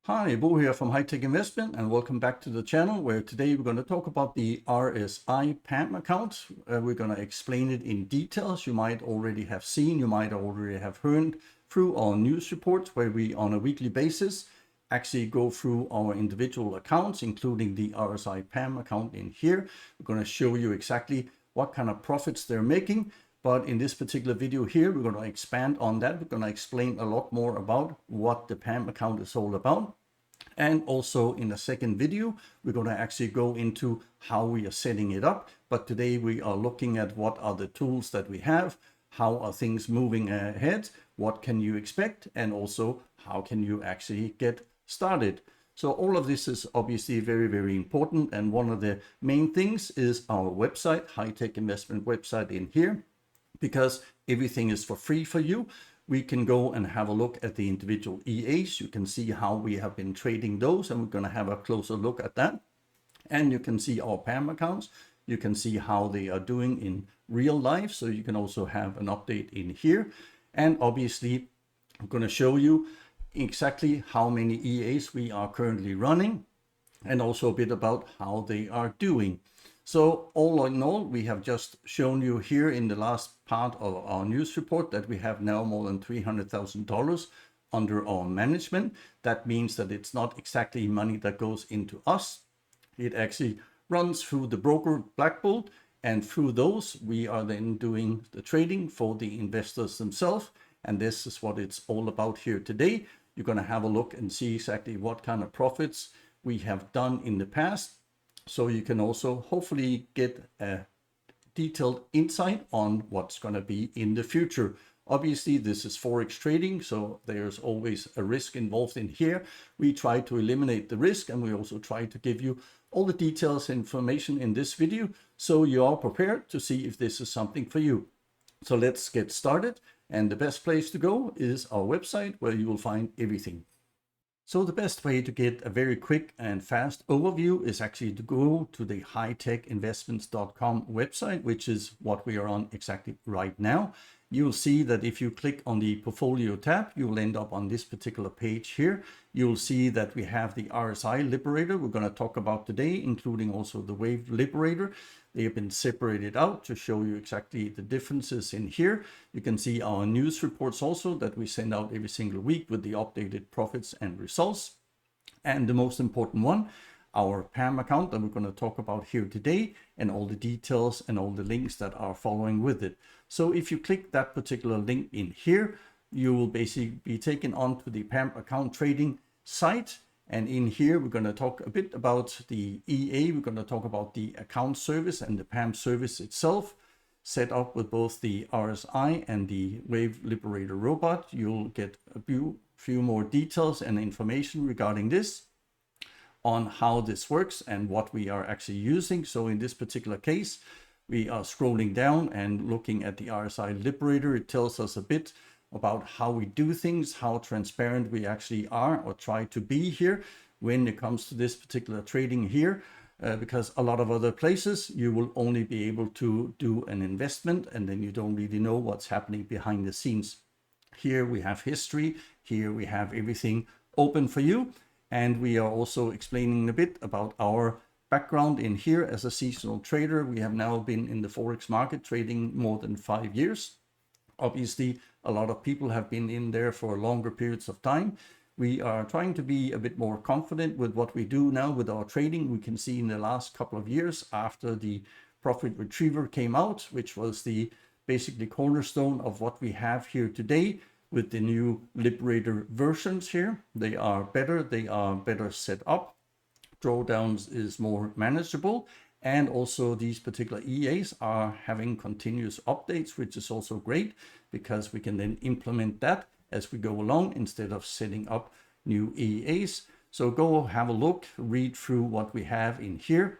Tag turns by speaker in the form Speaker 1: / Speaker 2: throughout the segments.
Speaker 1: Hi, Bo here from High Tech Investment, and welcome back to the channel where today we're going to talk about the RSI PAMM account. We're going to explain it in details. You might already have seen, you might already have heard through our news reports where we on a weekly basis actually go through our individual accounts, including the RSI PAMM account in here. We're going to show you exactly what kind of profits they're making. But in this particular video here, we're going to expand on that. We're going to explain a lot more about what the PAMM account is all about. And also in the second video, we're going to actually go into how we are setting it up. But today we are looking at what are the tools that we have, how are things moving ahead, what can you expect, and also how can you actually get started. So all of this is obviously very, very important. And one of the main things is our website, High Tech Investment website in here. Because everything is for free for you, we can go and have a look at the individual EAs. You can see how we have been trading those, and we're going to have a closer look at that. And you can see our PAMM accounts. You can see how they are doing in real life. So you can also have an update in here. And obviously, I'm going to show you exactly how many EAs we are currently running, and also a bit about how they are doing. So all in all, we have just shown you here in the last part of our news report that we have now more than $300,000 under our management. That means that it's not exactly money that goes into us. It actually runs through the broker Black Bolt, and through those we are then doing the trading for the investors themselves. And this is what it's all about here today. You're going to have a look and see exactly what kind of profits we have done in the past. So you can also hopefully get a detailed insight on what's going to be in the future. Obviously, this is Forex trading, so there's always a risk involved in here. We try to eliminate the risk, and we also try to give you all the details and information in this video, so you are prepared to see if this is something for you. So let's get started. And the best place to go is our website, where you will find everything. So the best way to get a very quick and fast overview is actually to go to the hightechinvestments.com website, which is what we are on exactly right now. You'll see that if you click on the portfolio tab, you will end up on this particular page here. You'll see that we have the RSI Liberator we're going to talk about today, including also the Wave Liberator. They have been separated out to show you exactly the differences in here. You can see our news reports also that we send out every single week with the updated profits and results. And the most important one, our PAMM account that we're going to talk about here today, and all the details and all the links that are following with it. So if you click that particular link in here, you will basically be taken onto the PAMM account trading site. And in here, we're going to talk a bit about the EA. We're going to talk about the account service and the PAMM service itself, set up with both the RSI and the Wave Liberator robot. You'll get a few more details and information regarding this, on how this works and what we are actually using. So in this particular case, we are scrolling down and looking at the RSI Liberator. It tells us a bit about how we do things, how transparent we actually are or try to be here when it comes to this particular trading here. Because a lot of other places, you will only be able to do an investment and then you don't really know what's happening behind the scenes. Here we have history. Here we have everything open for you. And we are also explaining a bit about our background in here as a seasonal trader. We have now been in the Forex market trading more than 5 years. Obviously, a lot of people have been in there for longer periods of time. We are trying to be a bit more confident with what we do now with our trading. We can see in the last couple of years after the Profit Retriever came out, which was the basically cornerstone of what we have here today. With the new Liberator versions here, they are better set up. Drawdowns is more manageable, and also these particular EAs are having continuous updates, which is also great because we can then implement that as we go along instead of setting up new EAs. So go have a look, read through what we have in here.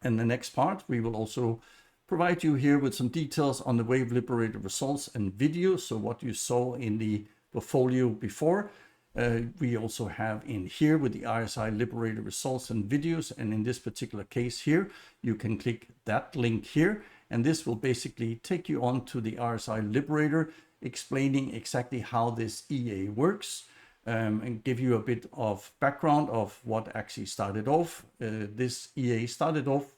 Speaker 1: And the next part, we will also provide you here with some details on the Wave Liberator results and videos. So what you saw in the portfolio before, we also have in here with the RSI Liberator results and videos. And in this particular case here, you can click that link here. And this will basically take you on to the RSI Liberator, explaining exactly how this EA works. and give you a bit of background of what actually started off. This EA started off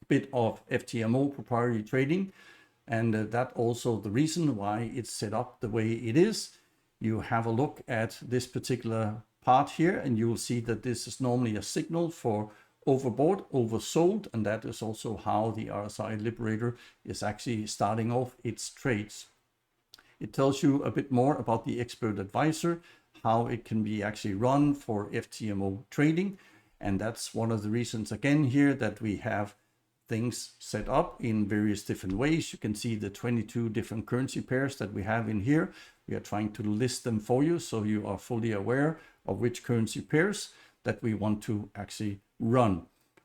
Speaker 1: a bit of FTMO proprietary trading, and that also the reason why it's set up the way it is. You have a look at this particular part here, and you will see that this is normally a signal for overbought, oversold, and that is also how the RSI Liberator is actually starting off its trades. It tells you a bit more about the expert advisor, how it can be actually run for FTMO trading, and that's one of the reasons again here that we have things set up in various different ways. You can see the 22 different currency pairs that we have in here. We are trying to list them for you so you are fully aware of which currency pairs that we want to actually run.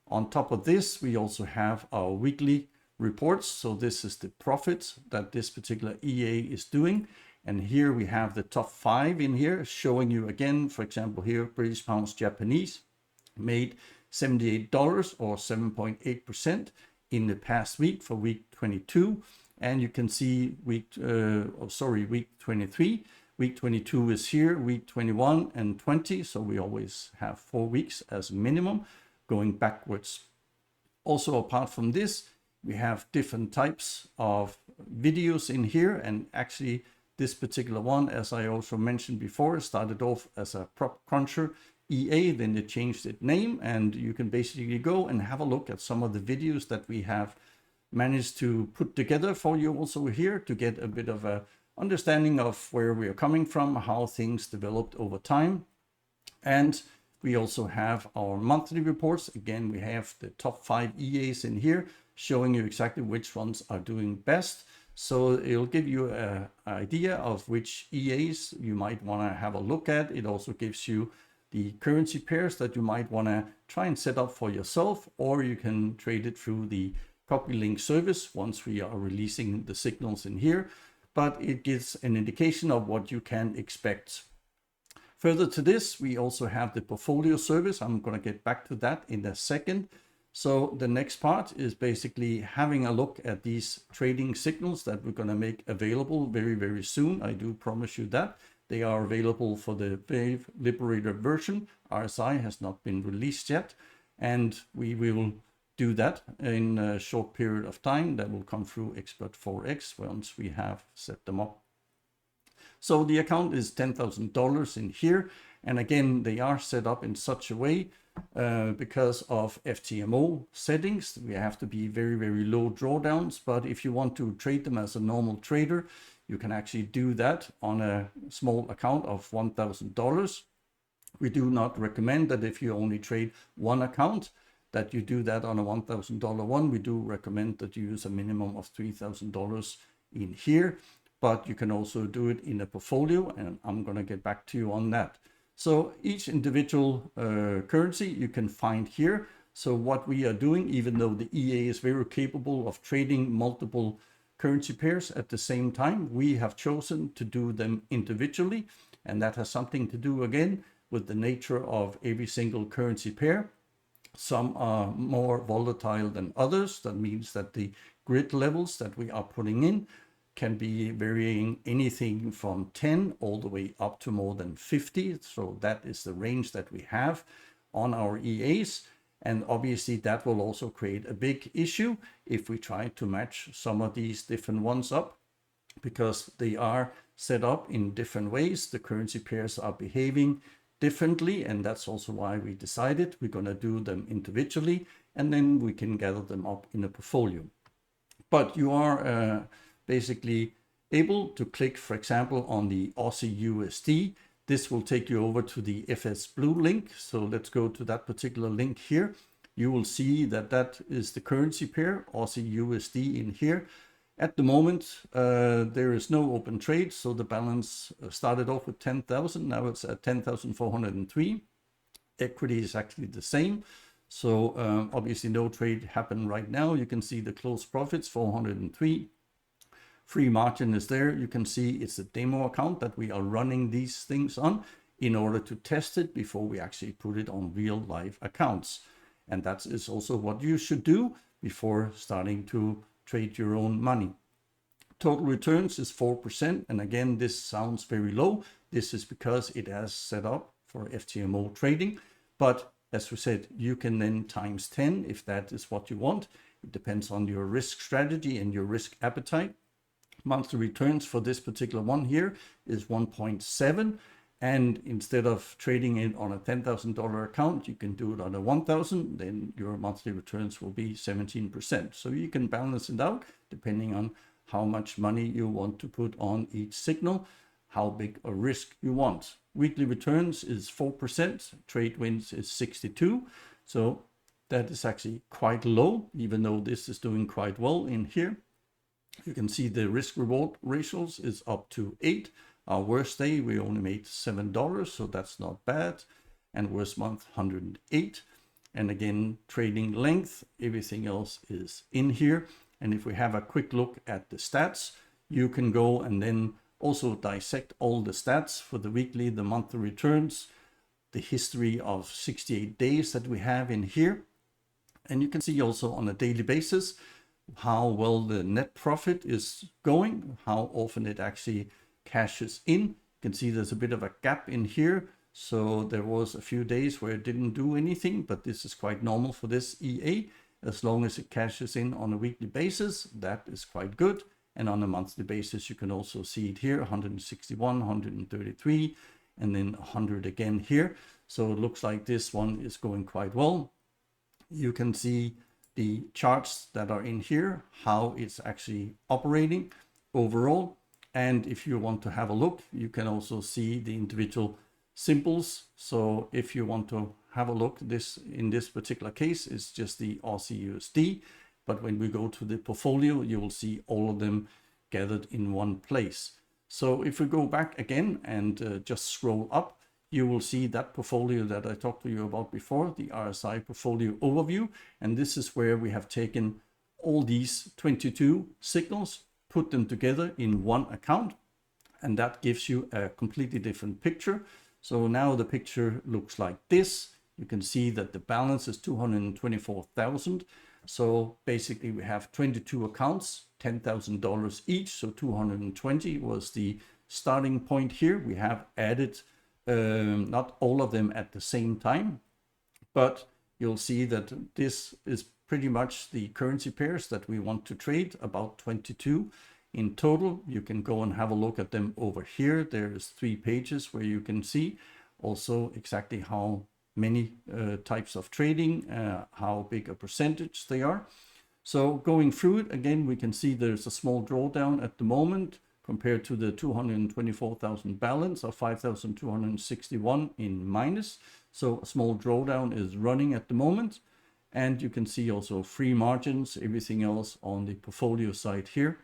Speaker 1: On top of this, we also have our weekly reports. So this is the profit that this particular EA is doing. And here we have the top 5 in here showing you again, for example, here British pounds Japanese made $78 or 7.8% in the past week for week 22. And you can see week 23. Week 22 is here, week 21 and 20. So we always have 4 weeks as minimum going backwards. Also, apart from this, we have different types of videos in here. And actually, this particular one, as I also mentioned before, started off as a prop cruncher EA, then they changed its name, and you can basically go and have a look at some of the videos that we have managed to put together for you also here to get a bit of a understanding of where we are coming from, how things developed over time. And we also have our monthly reports. Again, we have the top 5 EAs in here showing you exactly which ones are doing best. So it'll give you an idea of which EAs you might want to have a look at. It also gives you the currency pairs that you might want to try and set up for yourself, or you can trade it through the copy link service once we are releasing the signals in here. But it gives an indication of what you can expect. Further to this, we also have the portfolio service. I'm going to get back to that in a second. So the next part is basically having a look at these trading signals that we're going to make available very, very soon. I do promise you that. They are available for the Wave Liberator version. RSI has not been released yet, and we will do that in a short period of time. That will come through Expert Forex once we have set them up. So the account is $10,000 in here, and again they are set up in such a way because of FTMO settings. We have to be very, very low drawdowns, but if you want to trade them as a normal trader, you can actually do that on a small account of $1,000. We do not recommend that if you only trade one account, that you do that on a $1,000 one. We do recommend that you use a minimum of $3,000 in here, but you can also do it in a portfolio, and I'm going to get back to you on that. So each individual currency you can find here. So what we are doing, even though the EA is very capable of trading multiple currency pairs at the same time, we have chosen to do them individually, and that has something to do again with the nature of every single currency pair. Some are more volatile than others. That means that the grid levels that we are putting in can be varying anything from 10 all the way up to more than 50. So that is the range that we have on our EAs. And obviously that will also create a big issue if we try to match some of these different ones up, because they are set up in different ways. The currency pairs are behaving differently, and that's also why we decided we're going to do them individually, and then we can gather them up in a portfolio. But you are basically able to click, for example, on the Aussie USD. This will take you over to the FXBlue link. So let's go to that particular link here. You will see that that is the currency pair, Aussie USD in here. At the moment, there is no open trade. So the balance started off with 10,000. Now it's at 10,403. Equity is actually the same. So obviously no trade happened right now. You can see the close profits, 403. Free margin is there. You can see it's a demo account that we are running these things on in order to test it before we actually put it on real live accounts. And that is also what you should do before starting to trade your own money. Total returns is 4. And again, this sounds very low. This is because it has set up for FTMO trading. But as we said, you can then times 10 if that is what you want. It depends on your risk strategy and your risk appetite. Monthly returns for this particular one here is 1.7. And instead of trading it on a $10,000 account, you can do it on a 1,000, then your monthly returns will be 17%. So you can balance it out depending on how much money you want to put on each signal, how big a risk you want. Weekly returns is 4%, trade wins is 62. So that is actually quite low, even though this is doing quite well in here. You can see the risk reward ratios is up to 8. Our worst day, we only made $7, so that's not bad. And worst month, 108. And again, trading length, everything else is in here. And if we have a quick look at the stats, you can go and then also dissect all the stats for the weekly, the monthly returns, the history of 68 days that we have in here. And you can see also on a daily basis how well the net profit is going, how often it actually cashes in. You can see there's a bit of a gap in here. So there was a few days where it didn't do anything, but this is quite normal for this EA. As long as it cashes in on a weekly basis, that is quite good. And on a monthly basis, you can also see it here, 161, 133, and then 100 again here. So it looks like this one is going quite well. You can see the charts that are in here, how it's actually operating overall. And if you want to have a look, you can also see the individual symbols. So if you want to have a look, this in this particular case is just the AUDUSD. But when we go to the portfolio, you will see all of them gathered in one place. So if we go back again and just scroll up, you will see that portfolio that I talked to you about before, the RSI portfolio overview. And this is where we have taken all these 22 signals, put them together in one account, and that gives you a completely different picture. So now the picture looks like this. You can see that the balance is 224,000. So basically we have 22 accounts, $10,000 each. So 220 was the starting point here. We have added not all of them at the same time, but you'll see that this is pretty much the currency pairs that we want to trade, about 22 in total. You can go and have a look at them over here. There's 3 pages where you can see also exactly how many types of trading, how big a percentage they are. So going through it again, we can see there's a small drawdown at the moment compared to the 224,000 balance of 5,261 in minus. So a small drawdown is running at the moment. And you can see also free margins, everything else on the portfolio side here.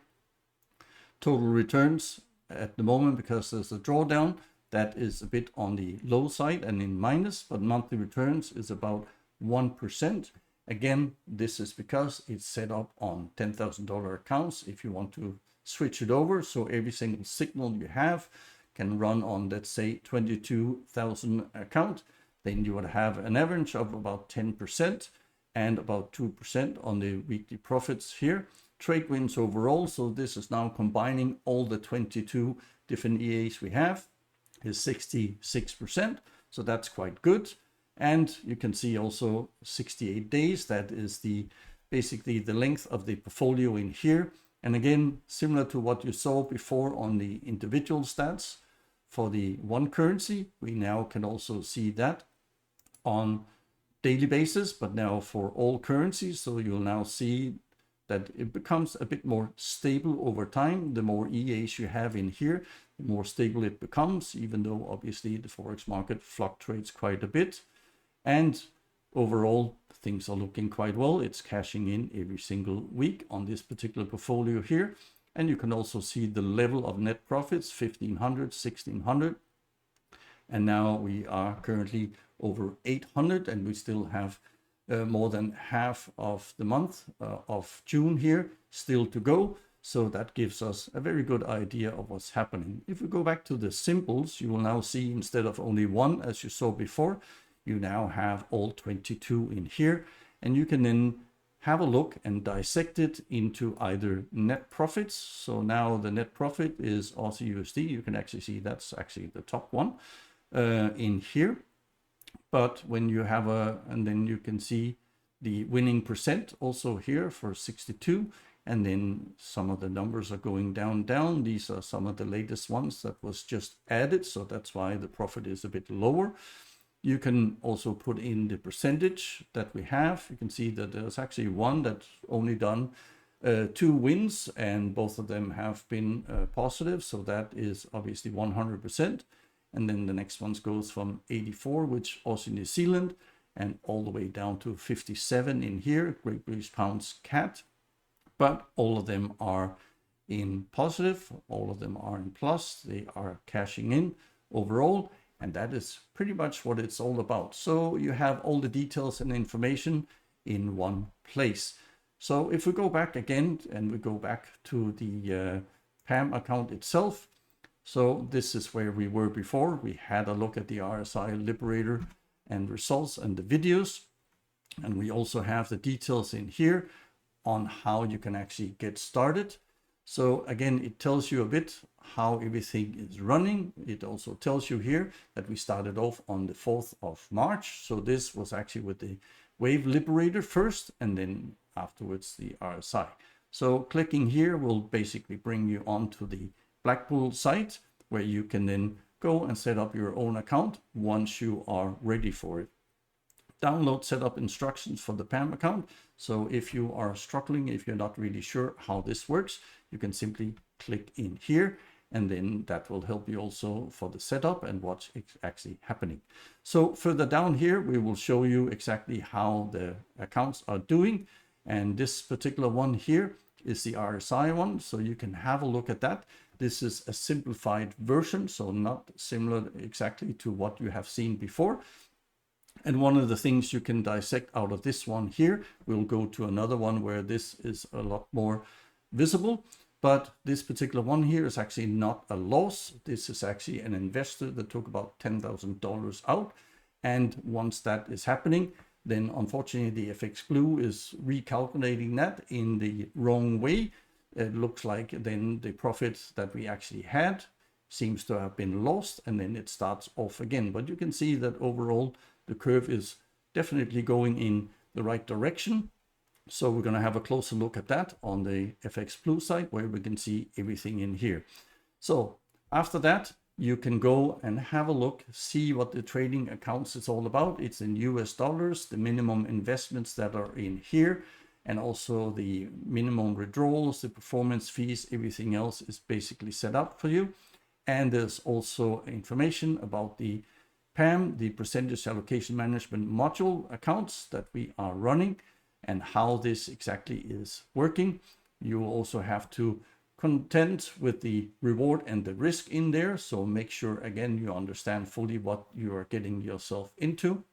Speaker 1: Total returns at the moment, because there's a drawdown, that is a bit on the low side and in minus, but monthly returns is about 1%. Again, this is because it's set up on $10,000 accounts. If you want to switch it over, so every single signal you have can run on, let's say, 22,000 account, then you would have an average of about 10% and about 2% on the weekly profits here. Trade wins overall, so this is now combining all the 22 different EAs we have, is 66%, so that's quite good. And you can see also 68 days, that is the basically the length of the portfolio in here. And again, similar to what you saw before on the individual stats for the one currency, we now can also see that on daily basis, but now for all currencies. So you'll now see that it becomes a bit more stable over time. The more EAs you have in here, the more stable it becomes, even though obviously the Forex market fluctuates quite a bit. And overall, things are looking quite well. It's cashing in every single week on this particular portfolio here. And you can also see the level of net profits, 1,500, 1,600. And now we are currently over 800, and we still have more than half of the month of June here still to go. So that gives us a very good idea of what's happening. If we go back to the symbols, you will now see instead of only one, as you saw before, you now have all 22 in here. And you can then have a look and dissect it into either net profits. So now the net profit is Aussie USD. You can actually see that's actually the top one in here. But when you have and then you can see the winning percent also here for 62. And then some of the numbers are going down. These are some of the latest ones that was just added. So that's why the profit is a bit lower. You can also put in the percentage that we have. You can see that there's actually one that's only done 2 wins, and both of them have been positive. So that is obviously 100%. And then the next one goes from 84, which also New Zealand, and all the way down to 57 in here, Great British Pounds CAT. But all of them are in positive, all of them are in plus, they are cashing in overall, and that is pretty much what it's all about. So you have all the details and information in one place. So if we go back again and we go back to the PAMM account itself, so this is where we were before. We had a look at the RSI Liberator and results and the videos, and we also have the details in here on how you can actually get started. So again, it tells you a bit how everything is running. It also tells you here that we started off on the 4th of March. So this was actually with the Wave Liberator first, and then afterwards the RSI. So clicking here will basically bring you onto the Blackpool site, where you can then go and set up your own account once you are ready for it. Download setup instructions for the PAMM account. So if you are struggling, if you're not really sure how this works, you can simply click in here, and then that will help you also for the setup and what's actually happening. So further down here, we will show you exactly how the accounts are doing. And this particular one here is the RSI one, so you can have a look at that. This is a simplified version, so not similar exactly to what you have seen before. And one of the things you can dissect out of this one here, we'll go to another one where this is a lot more visible. But this particular one here is actually not a loss. This is actually an investor that took about $10,000 out. And once that is happening, then unfortunately the FXBlue is recalculating that in the wrong way. It looks like then the profit that we actually had seems to have been lost, and then it starts off again. But you can see that overall the curve is definitely going in the right direction. So we're going to have a closer look at that on the FXBlue side, where we can see everything in here. So after that, you can go and have a look, see what the trading accounts is all about. It's in US dollars, the minimum investments that are in here, and also the minimum withdrawals, the performance fees, everything else is basically set up for you. And there's also information about the PAMM, the Percentage Allocation Management Module accounts that we are running, and how this exactly is working. You will also have to contend with the reward and the risk in there. So make sure, again, you understand fully what you are getting yourself into.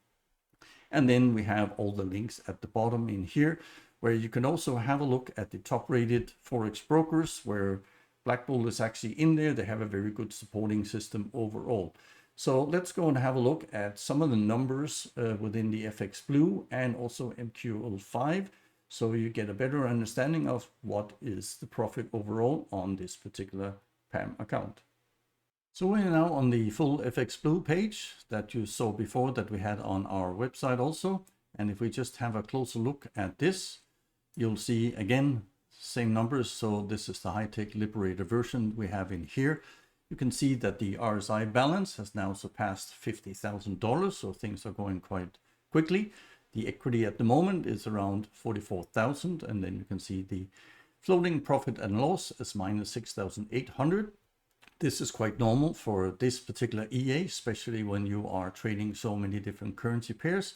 Speaker 1: And then we have all the links at the bottom in here, where you can also have a look at the top rated Forex brokers, where Blackpool is actually in there. They have a very good supporting system overall. So let's go and have a look at some of the numbers within the FXBlue and also MQL5, so you get a better understanding of what is the profit overall on this particular PAMM account. So we're now on the full FXBlue page that you saw before, that we had on our website also. And if we just have a closer look at this, you'll see again, same numbers. So this is the high-tech Liberator version we have in here. You can see that the RSI balance has now surpassed $50,000, so things are going quite quickly. The equity at the moment is around 44,000, and then you can see the floating profit and loss is minus 6,800. This is quite normal for this particular EA, especially when you are trading so many different currency pairs.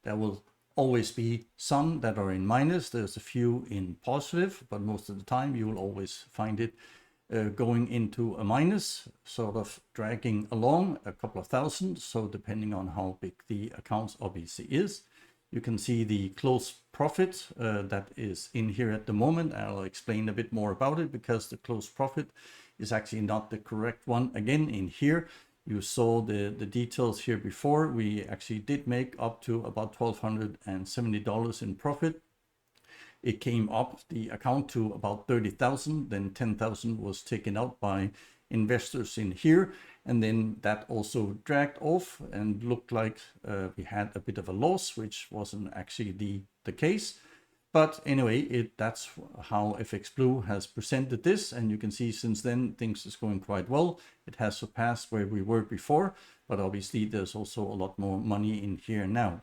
Speaker 1: There will always be some that are in minus. There's a few in positive, but most of the time you will always find it going into a minus, sort of dragging along a couple of thousand. So depending on how big the accounts obviously is, you can see the close profit that is in here at the moment. I'll explain a bit more about it, because the close profit is actually not the correct one. Again, in here, you saw the details here before. We actually did make up to about $1,270 in profit. it came up the account to about 30,000, then 10,000 was taken out by investors in here, and then that also dragged off and looked like we had a bit of a loss, which wasn't actually the case. But anyway, that's how FXBlue has presented this, and you can see since then things is going quite well. It has surpassed where we were before, but obviously there's also a lot more money in here now.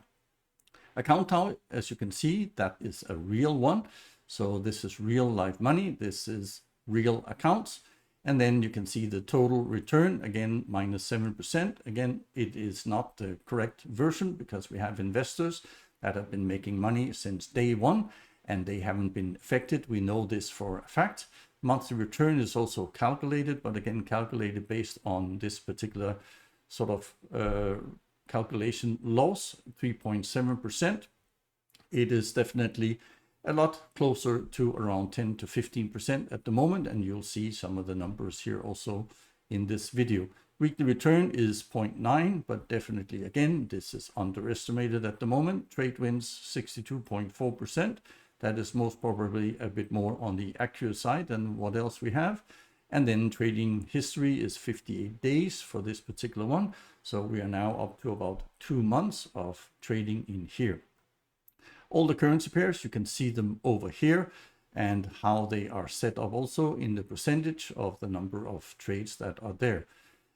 Speaker 1: Account type, as you can see, that is a real one. So this is real live money. This is real accounts. And then you can see the total return, again, -7%. Again, it is not the correct version because we have investors that have been making money since day one and they haven't been affected. We know this for a fact. Monthly return is also calculated, but again, calculated based on this particular sort of calculation loss, 3.7%. It is definitely a lot closer to around 10 to 15% at the moment, and you'll see some of the numbers here also in this video. Weekly return is 0.9, but definitely again this is underestimated at the moment. Trade wins 62.4%. That is most probably a bit more on the accurate side than what else we have. And then trading history is 58 days for this particular one. So we are now up to about 2 months of trading in here. All the currency pairs, you can see them over here and how they are set up also in the percentage of the number of trades that are there.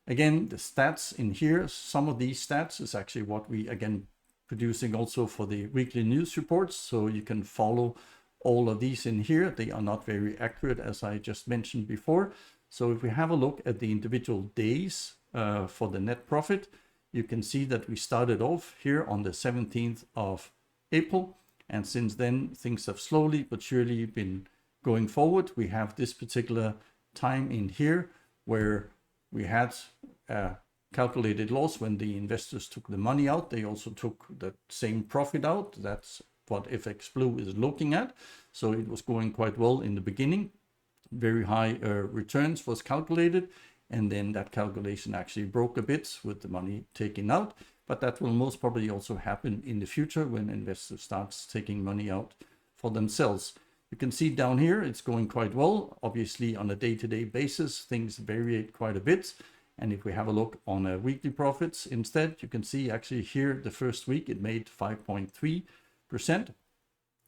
Speaker 1: Again, the stats in here, some of these stats is actually what we again producing also for the weekly news reports. So you can follow all of these in here. They are not very accurate, as I just mentioned before. So if we have a look at the individual days for the net profit, you can see that we started off here on the 17th of April. And since then, things have slowly but surely been going forward. We have this particular time in here where we had a calculated loss when the investors took the money out. They also took the same profit out. That's what FXBlue is looking at. So it was going quite well in the beginning. Very high returns was calculated. And then that calculation actually broke a bit with the money taken out. But that will most probably also happen in the future when investors starts taking money out for themselves. You can see down here, it's going quite well. Obviously on a day-to-day basis, things vary quite a bit. And if we have a look on weekly profits instead, you can see actually here the first week it made 5.3%.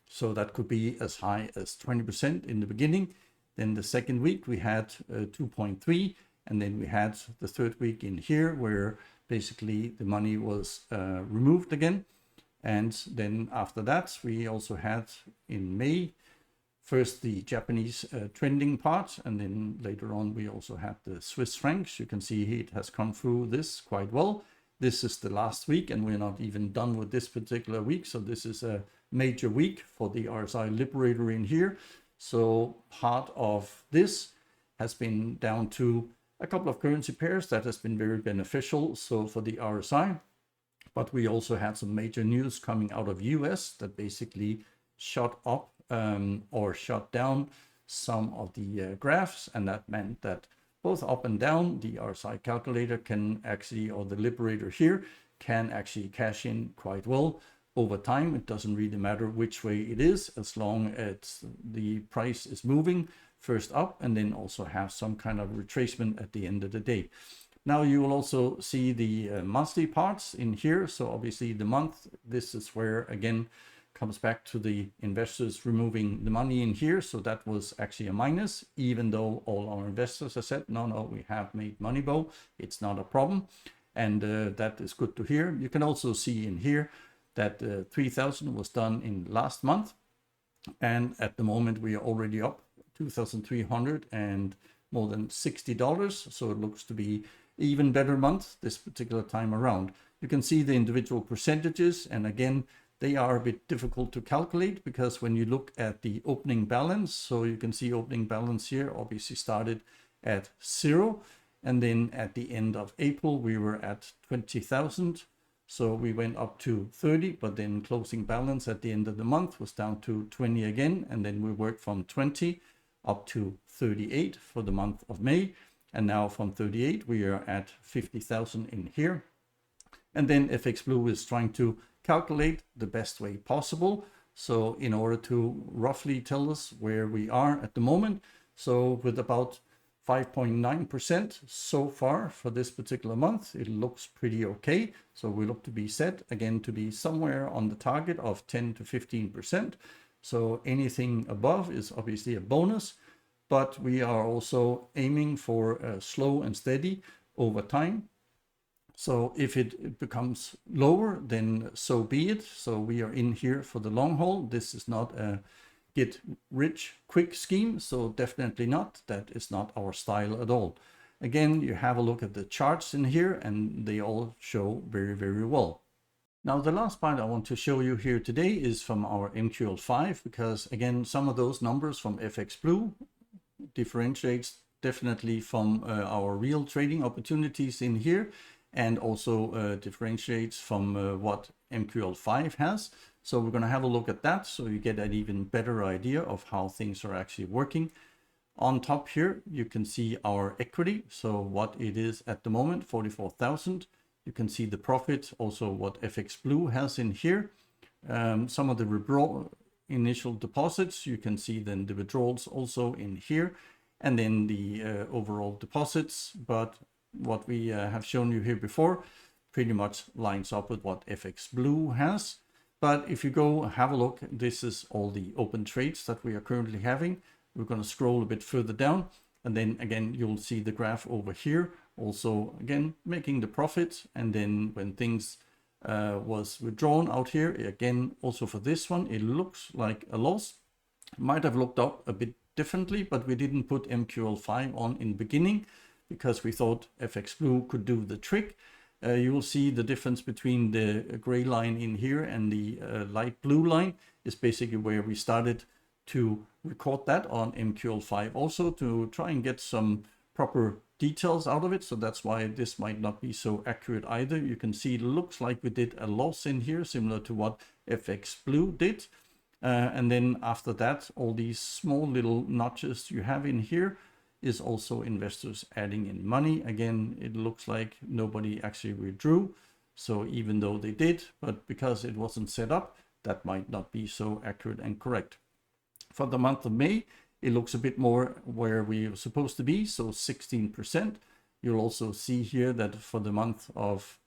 Speaker 1: So that could be as high as 20% in the beginning. Then the second week we had 2.3, and then we had the third week in here where basically the money was removed again. And then after that, we also had in May, first the Japanese trending part, and then later on we also had the Swiss francs. You can see it has come through this quite well. This is the last week and we're not even done with this particular week. So this is a major week for the RSI Liberator in here. So part of this has been down to a couple of currency pairs that has been very beneficial. So for the RSI, but we also had some major news coming out of US that basically shot up or shut down some of the graphs, and that meant that both up and down the RSI calculator can actually, or the Liberator here, can actually cash in quite well over time. It doesn't really matter which way it is, as long as the price is moving first up and then also have some kind of retracement at the end of the day. Now you will also see the monthly parts in here. So obviously the month, this is where again comes back to the investors removing the money in here. So that was actually a minus, even though all our investors have said, no, we have made money, Bo, it's not a problem. And that is good to hear. You can also see in here that 3,000 was done in last month. And at the moment we are already up 2,300 and more than $60. So it looks to be even better month this particular time around. You can see the individual percentages, and again they are a bit difficult to calculate because when you look at the opening balance, so you can see opening balance here obviously started at 0, and then at the end of April we were at 20,000. So we went up to 30, but then closing balance at the end of the month was down to 20 again, and then we worked from 20 up to 38 for the month of May. And now from 38, we are at 50,000 in here. And then FXBlue is trying to calculate the best way possible So in order to roughly tell us where we are at the moment, so with about 5.9% so far for this particular month, it looks pretty okay. So we look to be set again to be somewhere on the target of 10 to 15%. So anything above is obviously a bonus, but we are also aiming for slow and steady over time. So if it becomes lower, then so be it. So we are in here for the long haul. This is not a get rich quick scheme, so definitely not. That is not our style at all. Again, you have a look at the charts in here and they all show very, very well. Now, the last part I want to show you here today is from our MQL5, because again, some of those numbers from FXBlue differentiates definitely from our real trading opportunities in here, and also differentiates from what MQL5 has. So we're going to have a look at that so you get an even better idea of how things are actually working. On top here, you can see our equity. So what it is at the moment, 44,000. You can see the profit, also what FXBlue has in here. Some of the initial deposits, you can see then the withdrawals also in here, and then the overall deposits. But what we have shown you here before pretty much lines up with what FXBlue has. But if you go have a look, this is all the open trades that we are currently having. We're going to scroll a bit further down, and then again you'll see the graph over here, also again making the profit. And then when things was withdrawn out here, again also for this one, it looks like a loss. Might have looked up a bit differently, but we didn't put MQL5 on in the beginning because we thought FXBlue could do the trick. You will see the difference between the gray line in here and the light blue line is basically where we started to record that on MQL5 also, to try and get some proper details out of it. So that's why this might not be so accurate either. You can see it looks like we did a loss in here, similar to what FXBlue did. And then after that, all these small little notches you have in here is also investors adding in money. Again, it looks like nobody actually withdrew. So even though they did, but because it wasn't set up, that might not be so accurate and correct. For the month of May, it looks a bit more where we are supposed to be, so 16%. You'll also see here that for the month of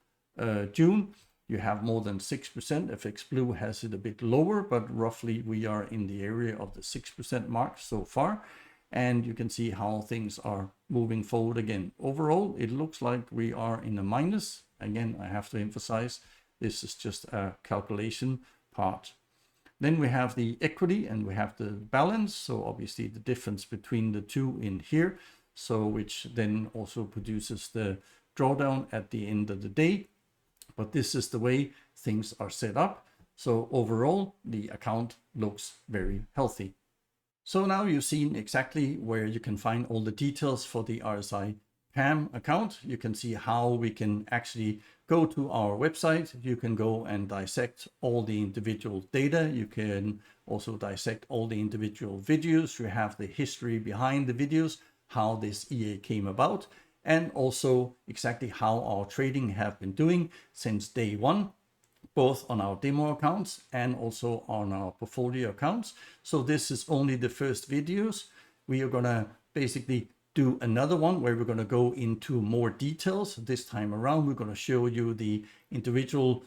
Speaker 1: June, you have more than 6%. FXBlue has it a bit lower, but roughly we are in the area of the 6% mark so far. And you can see how things are moving forward again. Overall, it looks like we are in a minus. Again, I have to emphasize, this is just a calculation part. Then we have the equity and we have the balance. So obviously the difference between the two in here. So which then also produces the drawdown at the end of the day. But this is the way things are set up. So overall, the account looks very healthy. So now you've seen exactly where you can find all the details for the RSI PAMM account. You can see how we can actually go to our website. You can go and dissect all the individual data. You can also dissect all the individual videos. You have the history behind the videos, how this EA came about, and also exactly how our trading have been doing since day one, both on our demo accounts and also on our portfolio accounts. So this is only the first videos. We are going to basically do another one where we're going to go into more details. This time around, we're going to show you the individual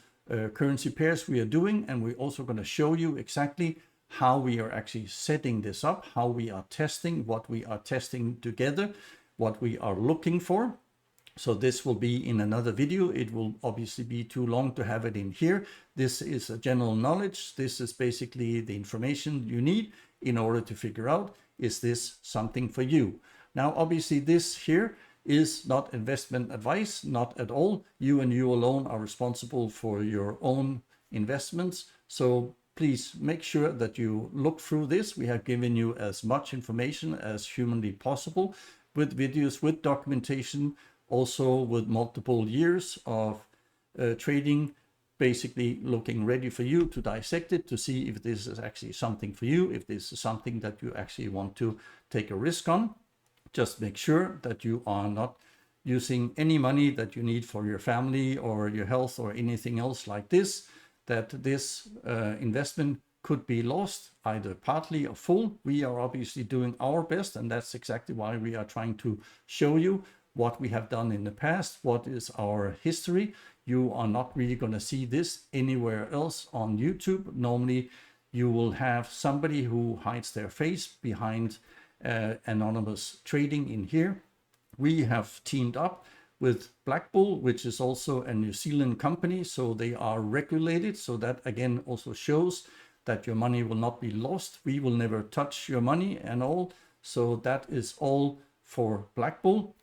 Speaker 1: currency pairs we are doing. And we're also going to show you exactly how we are actually setting this up, how we are testing, what we are testing together, what we are looking for. So this will be in another video. It will obviously be too long to have it in here. This is a general knowledge. This is basically the information you need in order to figure out, is this something for you? Now, obviously this here is not investment advice, not at all. You and you alone are responsible for your own investments. So please make sure that you look through this. We have given you as much information as humanly possible, with videos, with documentation, also with multiple years of trading, basically looking ready for you to dissect it, to see if this is actually something for you, if this is something that you actually want to take a risk on. Just make sure that you are not using any money that you need for your family or your health or anything else like this, that this investment could be lost, either partly or full. We are obviously doing our best, and that's exactly why we are trying to show you what we have done in the past, what is our history. You are not really going to see this anywhere else on YouTube. Normally, you will have somebody who hides their face behind anonymous trading in here. We have teamed up with Black Bull, which is also a New Zealand company, so they are regulated. So that again also shows that your money will not be lost. We will never touch your money and all. So that is all for Black Bull.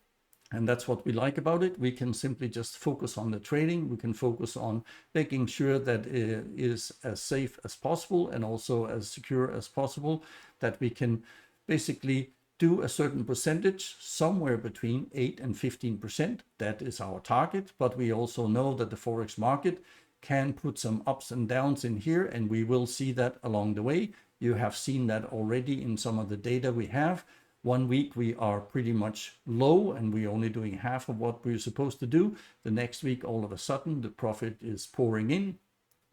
Speaker 1: And that's what we like about it. We can simply just focus on the trading. We can focus on making sure that it is as safe as possible and also as secure as possible, that we can basically do a certain percentage, somewhere between 8 and 15%. That is our target. But we also know that the Forex market can put some ups and downs in here, and we will see that along the way. You have seen that already in some of the data we have. 1 week we are pretty much low and we're only doing half of what we're supposed to do. The next week, all of a sudden, the profit is pouring in.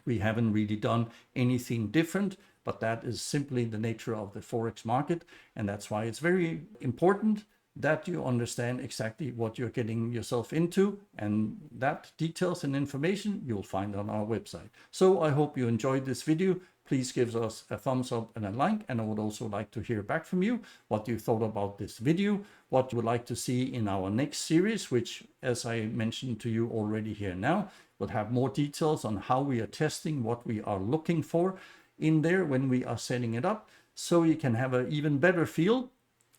Speaker 1: We haven't really done anything different, but that is simply the nature of the Forex market. And that's why it's very important that you understand exactly what you're getting yourself into, and that details and information you'll find on our website. So I hope you enjoyed this video. Please give us a thumbs up and a like, and I would also like to hear back from you what you thought about this video, what you would like to see in our next series, which, as I mentioned to you already here now, will have more details on how we are testing, what we are looking for in there when we are setting it up, so you can have an even better feel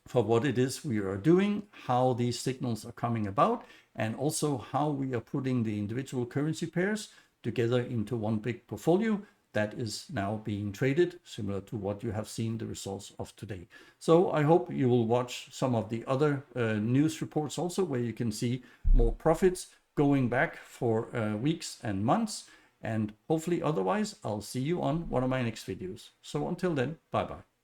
Speaker 1: for what it is we are doing, how these signals are coming about, and also how we are putting the individual currency pairs together into one big portfolio that is now being traded, similar to what you have seen the results of today. So I hope you will watch some of the other news reports also, where you can see more profits going back for weeks and months. And hopefully otherwise, I'll see you on one of my next videos. So until then, bye-bye.